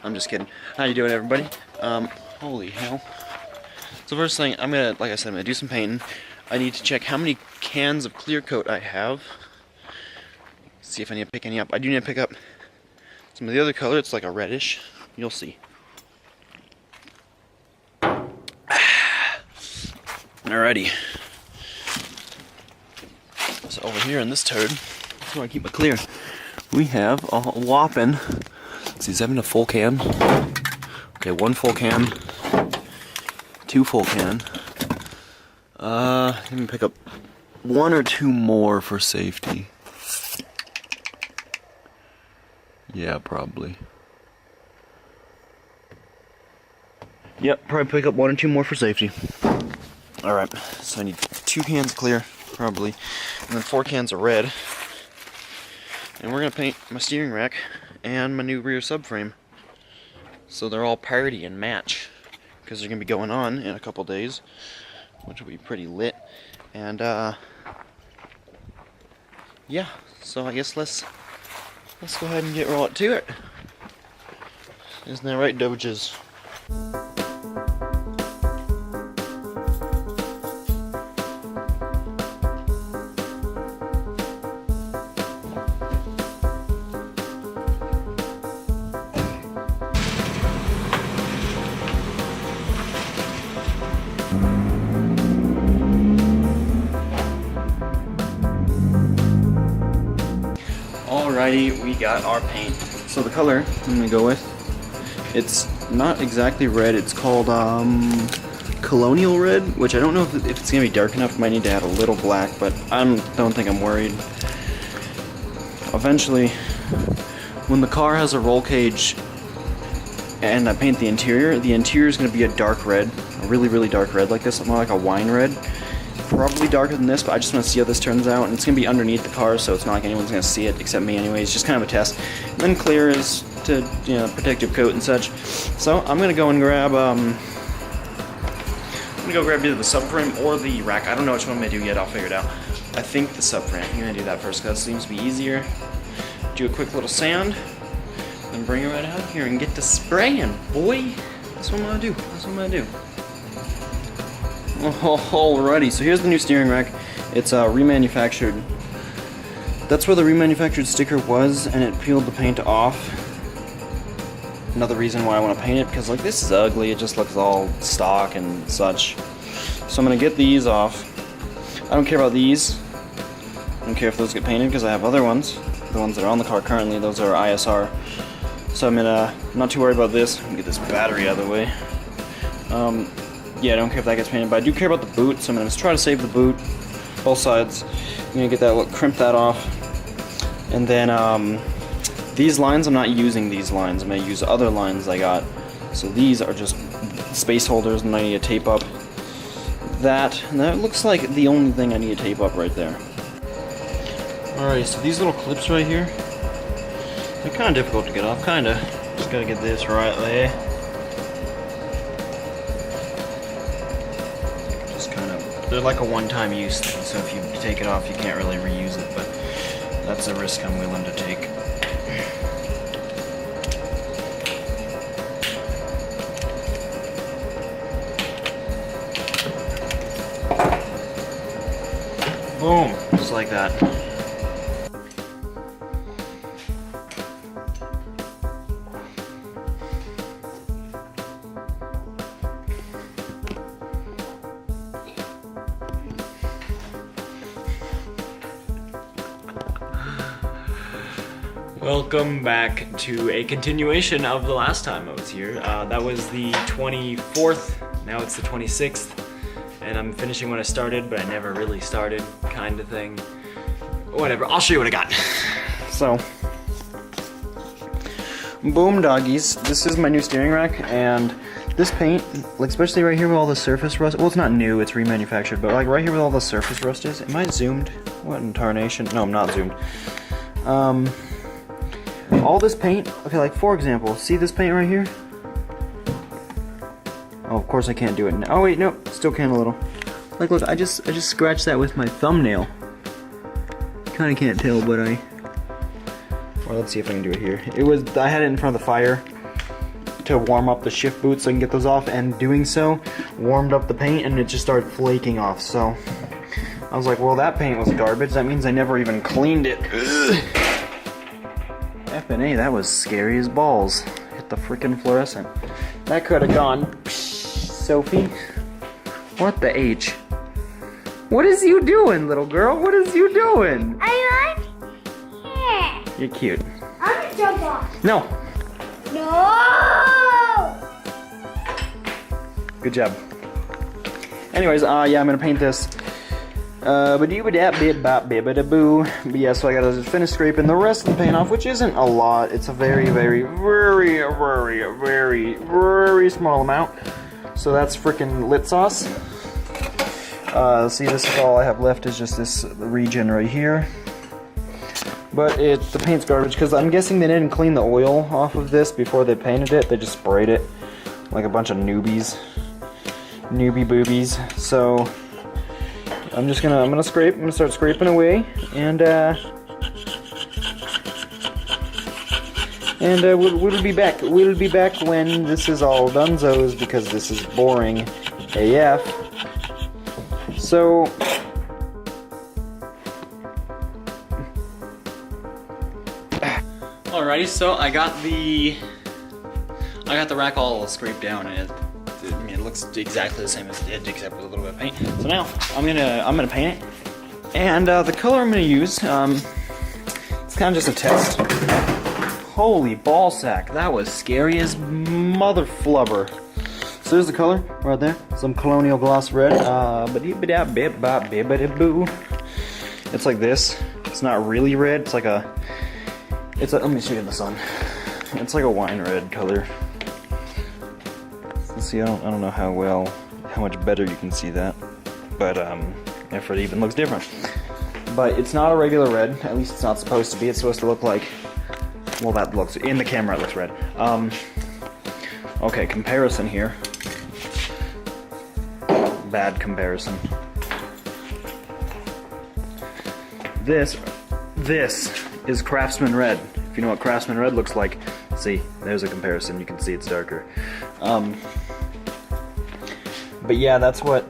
I'm just kidding. How you doing, everybody? Holy hell. So first thing, I'm gonna do some painting. I need to check how many cans of clear coat I have. See if I need to pick any up. I do need to pick up some of the other color. It's like a reddish. You'll see. Alrighty. So over here in this turd, that's where I keep my clear. We have a whopping, let's see, is that in a full can? Okay, 1 full can, 2 full can. Let me pick up 1 or 2 more for safety. Yeah, probably. Yep, probably pick up 1 or 2 more for safety. Alright, so I need 2 cans clear, probably, and then 4 cans of red. And we're going to paint my steering rack and my new rear subframe. So they're all party and match. Because they're going to be going on in a couple days. Which will be pretty lit. And, yeah. So I guess let's go ahead and get right to it. Isn't that right, Doges? Alrighty, we got our paint. So the color I'm gonna go with, it's not exactly red, it's called Colonial Red, which I don't know if it's gonna be dark enough. Might need to add a little black, but I don't think I'm worried. Eventually, when the car has a roll cage and I paint the interior is gonna be a dark red, a really dark red like this, more like a wine red. Probably darker than this, but I just want to see how this turns out. And it's going to be underneath the car, so it's not like anyone's going to see it except me anyways. Just kind of a test. And then clear is to, protective coat and such. So I'm going to go and grab, either the subframe or the rack. I don't know which one I'm going to do yet. I'll figure it out. I think the subframe. I'm going to do that first because that seems to be easier. Do a quick little sand. Then bring it right out here and get to spraying, boy. That's what I'm going to do. That's what I'm going to do. Alrighty, so here's the new steering rack. It's remanufactured. That's where the remanufactured sticker was, and it peeled the paint off. Another reason why I want to paint it, because like this is ugly, it just looks all stock and such. So I'm going to get these off. I don't care about these. I don't care if those get painted, because I have other ones. The ones that are on the car currently, those are ISR. So I'm not too worried about this. I'm going to get this battery out of the way. Yeah, I don't care if that gets painted, but I do care about the boot, so I'm going to try to save the boot, both sides. I'm going to get that, crimp that off. And then, these lines, I'm not using these lines. I'm going to use other lines I got. So these are just space holders, and I need to tape up that. And that looks like the only thing I need to tape up right there. Alright, so these little clips right here, they're kind of difficult to get off, Just got to get this right there. They're like a one-time use thing, so if you take it off, you can't really reuse it, but that's a risk I'm willing to take. Boom! Just like that. Welcome back to a continuation of the last time I was here. That was the 24th, now it's the 26th, and I'm finishing what I started, but I never really started, kind of thing. Whatever, I'll show you what I got. So, boom doggies, this is my new steering rack, and this paint, especially right here with all the surface rust, well it's not new, it's remanufactured, but right here with all the surface rust is, am I zoomed? What in tarnation? No, I'm not zoomed. All this paint, okay, for example, see this paint right here? Oh, of course I can't do it now. Oh wait, no, still can a little. Look, I just scratched that with my thumbnail. Kinda can't tell, but or let's see if I can do it here. I had it in front of the fire, to warm up the shift boot so I can get those off, and doing so warmed up the paint and it just started flaking off. So I was like, well, that paint was garbage. That means I never even cleaned it. F&A, that was scary as balls. Hit the freaking fluorescent. That could have gone. Sophie, what the H? What is you doing, little girl? What is you doing? I like hair. You're cute. I'm gonna jump off. No. No. Good job. Anyways, yeah, I'm gonna paint this. But yeah, so I gotta finish scraping the rest of the paint off, which isn't a lot. It's a very, very, very, very, very, very small amount. So that's freaking lit sauce. See, this is all I have left is just this region right here. But the paint's garbage because I'm guessing they didn't clean the oil off of this before they painted it. They just sprayed it like a bunch of newbies, newbie boobies. So I'm gonna scrape. I'm gonna start scraping away, and we'll be back. We'll be back when this is all donezo's because this is boring AF. So alrighty, so I got the rack all scraped down, and it looks exactly the same as it did, except with a little bit of paint. So now I'm gonna paint it, and the color I'm gonna use, it's kind of just a test. Holy ball sack, that was scary as mother flubber. So there's the color right there, some Colonial Gloss Red. It's like this. It's not really red. It's like a. Let me show you in the sun. It's like a wine red color. Let's see, I don't know how much better you can see that, but if it even looks different. But it's not a regular red. At least it's not supposed to be. It's supposed to look like. Well, that looks in the camera. It looks red. Okay, comparison here. Bad comparison. This is Craftsman Red. If you know what Craftsman Red looks like, see, there's a comparison. You can see it's darker. But yeah, that's what.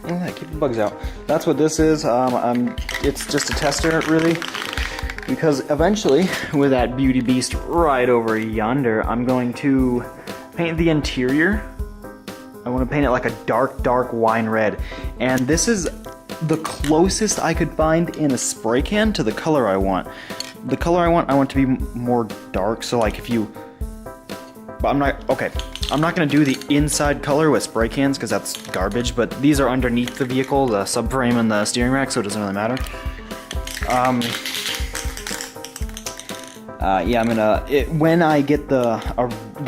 Oh, keep the bugs out. That's what this is. It's just a tester, really, because eventually, with that beauty beast right over yonder, I'm going to paint the interior. I want to paint it like a dark, dark wine red, and this is the closest I could find in a spray can to the color I want. The color I want to be more dark, so like if you... But I'm not going to do the inside color with spray cans because that's garbage, but these are underneath the vehicle, the subframe and the steering rack, so it doesn't really matter. Yeah, I'm gonna... when I get the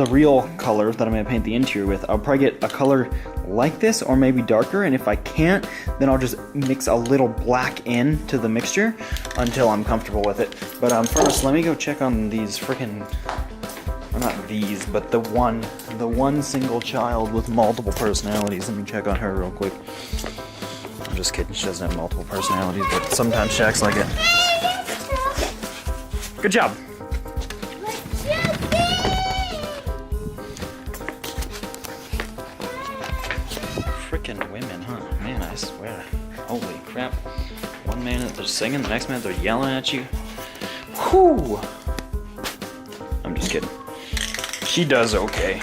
real color that I'm gonna paint the interior with, I'll probably get a color like this or maybe darker, and if I can't, then I'll just mix a little black into the mixture until I'm comfortable with it. But first, let me go check on these freaking... Well, not these, but the one single child with multiple personalities. Let me check on her real quick. I'm just kidding, she doesn't have multiple personalities, but sometimes she acts like it. Good job. Frickin' women, huh? Man, I swear. Holy crap. One minute they're singing, the next minute they're yelling at you. Whew! I'm just kidding. She does okay.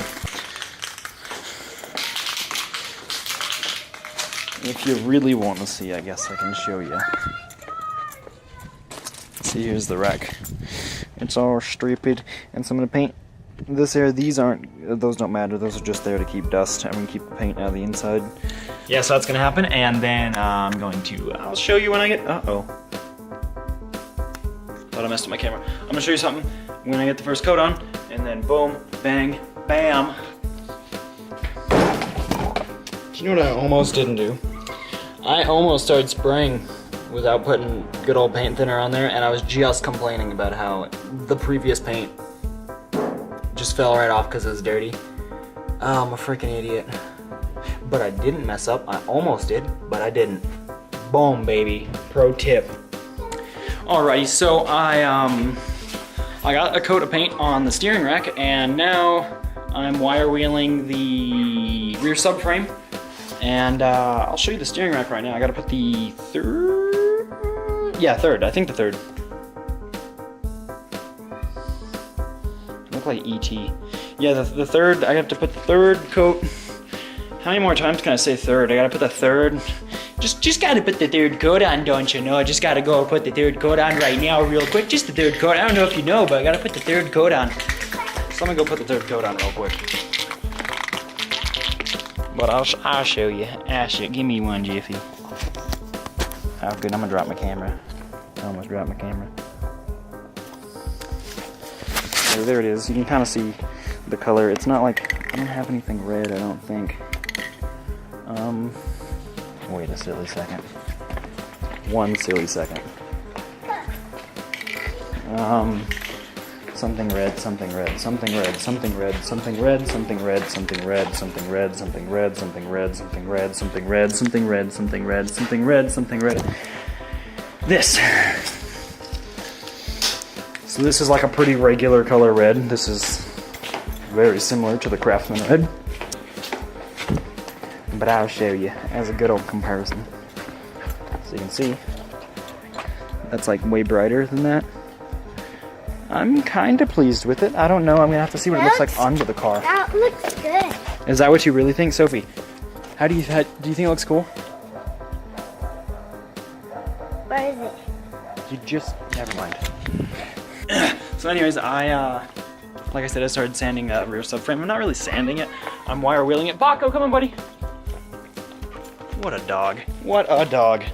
If you really want to see, I guess I can show you. See, here's the rack. It's all striped, and so I'm gonna paint this area. Those don't matter, those are just there to keep dust. I'm gonna keep the paint out of the inside. Yeah, so that's gonna happen, and then I'll show you when I get, thought I messed up my camera. I'm gonna show you something when I get the first coat on, and then boom, bang, bam. Do you know what I almost didn't do? I almost started spraying without putting good old paint thinner on there, and I was just complaining about how the previous paint just fell right off because it was dirty. Oh, I'm a freaking idiot. But I didn't mess up. I almost did, but I didn't. Boom, baby. Pro tip. Alrighty, so I'll I got a coat of paint on the steering rack, and now I'm wire wheeling the rear subframe. And I'll show you the steering rack right now. I gotta put the third, yeah, third. I think the third. Look like ET. Yeah, the third. I have to put the third coat. How many more times can I say third? I gotta put the third. Just gotta put the third coat on, don't you know? I just gotta go put the third coat on right now, real quick. Just the third coat. I don't know if you know, but I gotta put the third coat on. So I'm gonna go put the third coat on real quick. But I'll show you. Give me one, Jiffy. Oh, good. I'm gonna drop my camera. I almost dropped my camera. So there it is. You can kind of see the color. It's not like I don't have anything red. I don't think. Wait a silly second. One silly second. Something red, something red, something red, something red, something red, something red, something red, something red, something red, something red, something red, something red, something red, something red, something red, something red. This. So this is like a pretty regular color red. This is very similar to the Craftsman red. But I'll show you as a good old comparison. So you can see, that's like way brighter than that. I'm kind of pleased with it. I don't know. I'm gonna have to see what it looks like under the car. That looks good. Is that what you really think, Sophie? Do you think it looks cool? What is it? You just never mind. So, anyways, like I said, I started sanding the rear subframe. I'm not really sanding it. I'm wire wheeling it. Baco, come on, buddy. What a dog. What a dog.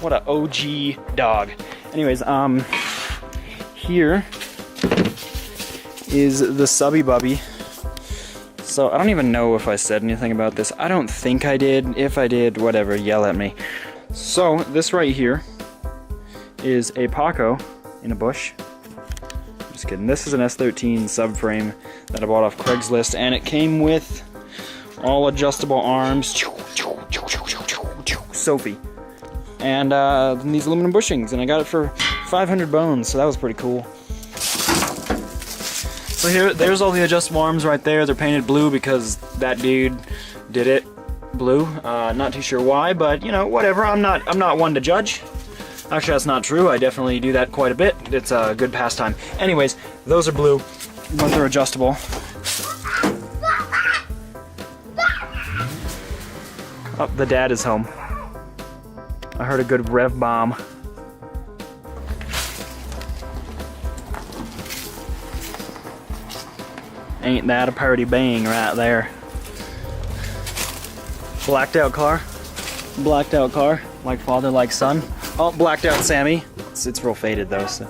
What a OG dog. Anyways, here is the subby bubby. So I don't even know if I said anything about this. I don't think I did. If I did, whatever, yell at me. So this right here is a Paco in a bush. Just kidding. This is an S13 subframe that I bought off Craigslist, and it came with all adjustable arms. Sophie. And these aluminum bushings, and I got it for 500 bones, so that was pretty cool. So there's all the adjustable arms right there. They're painted blue because that dude did it blue. Not too sure why, but you know, whatever. I'm not one to judge. Actually, that's not true. I definitely do that quite a bit. It's a good pastime. Anyways, those are blue, but they're adjustable. Oh, the dad is home. I heard a good rev bomb. Ain't that a party bang right there? Blacked out car. Blacked out car. Like father, like son. Oh, blacked out Sammy. It's real faded though, so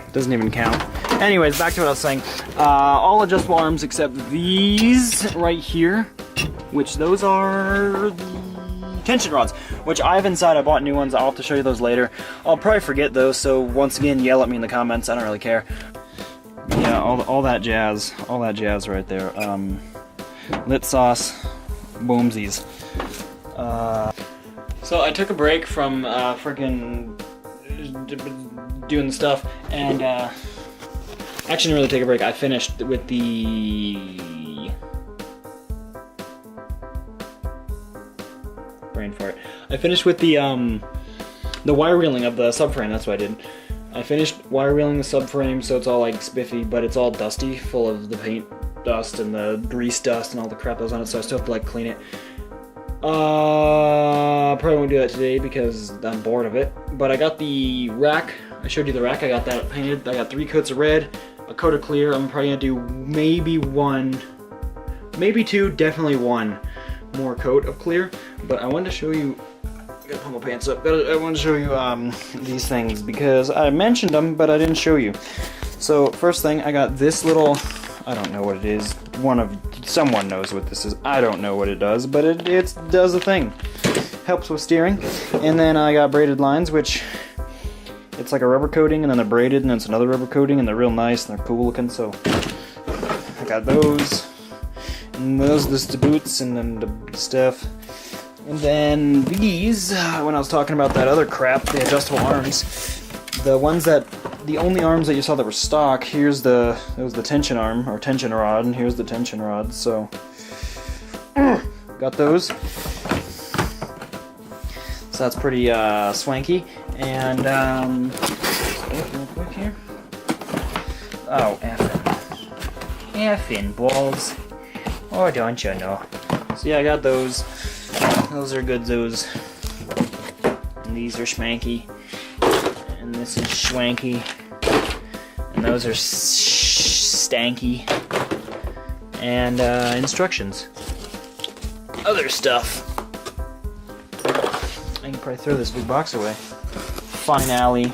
it doesn't even count. Anyways, back to what I was saying. All adjustable arms except these right here, which those are the tension rods, which I have inside. I bought new ones. I'll have to show you those later. I'll probably forget those, so once again, yell at me in the comments. I don't really care. Yeah, all that jazz. All that jazz right there. Lit sauce. Boomsies. So I took a break from freaking doing the stuff, and actually didn't really take a break. I finished with the brain fart. I finished with the wire reeling of the subframe. That's what I did. I finished wire reeling the subframe, so it's all like spiffy, but it's all dusty, full of the paint dust and the grease dust and all the crap that was on it. So I still have to like clean it. Probably won't do that today because I'm bored of it. But I got the rack. I showed you the rack. I got that painted. I got 3 coats of red, a coat of clear. I'm probably gonna do maybe 1, maybe 2, definitely 1 more coat of clear. But I wanted to show you. I gotta pull my pants up. I wanted to show you these things because I mentioned them, but I didn't show you. So first thing, I got this little. I don't know what it is. Someone knows what this is. I don't know what it does, but it does a thing. Helps with steering. And then I got braided lines, which it's like a rubber coating, and then they're braided, and then it's another rubber coating, and they're real nice and they're cool looking. So I got those, and those the boots, and then the stuff. And then these, when I was talking about that other crap, the adjustable arms, the ones that the only arms that you saw that were stock, that was the tension arm, or tension rod, and here's the tension rod, so got those. So that's pretty swanky. And real quick here. Oh, effing balls. Oh, don't you know? So yeah, I got those. Those are good, those. And these are schmanky. And this is schwanky. And those are stanky. And instructions. Other stuff. I can probably throw this big box away. Finale.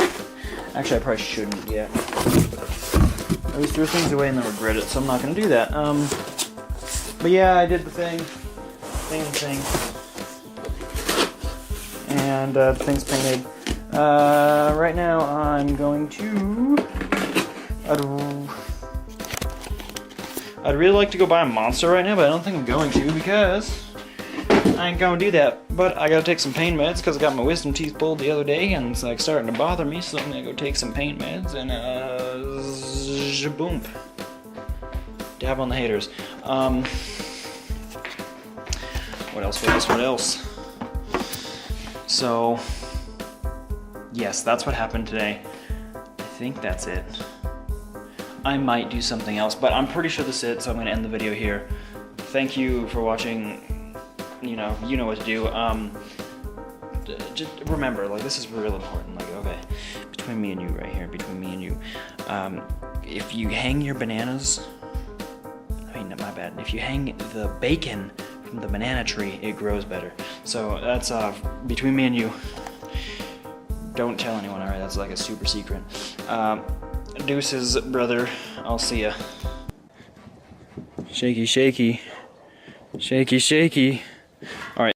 Actually, I probably shouldn't yet. I always throw things away and then regret it, so I'm not going to do that. But yeah, I did the thing. And the thing's painted. Right now, I'm going to... I'd really like to go buy a monster right now, but I don't think I'm going to because I ain't gonna do that. But I gotta take some pain meds because I got my wisdom teeth pulled the other day and it's like starting to bother me, so I'm gonna go take some pain meds and boom. Dab on the haters. What else? So, yes, that's what happened today. I think that's it. I might do something else, but I'm pretty sure this is it, so I'm going to end the video here. Thank you for watching. You know what to do. Just remember, like, this is real important. Like, okay, between me and you right here, between me and you. If you hang your bananas, my bad. If you hang the bacon from the banana tree, it grows better. So that's between me and you. Don't tell anyone, alright? That's like a super secret. Deuces, brother. I'll see ya. Shaky, shaky. Shaky, shaky.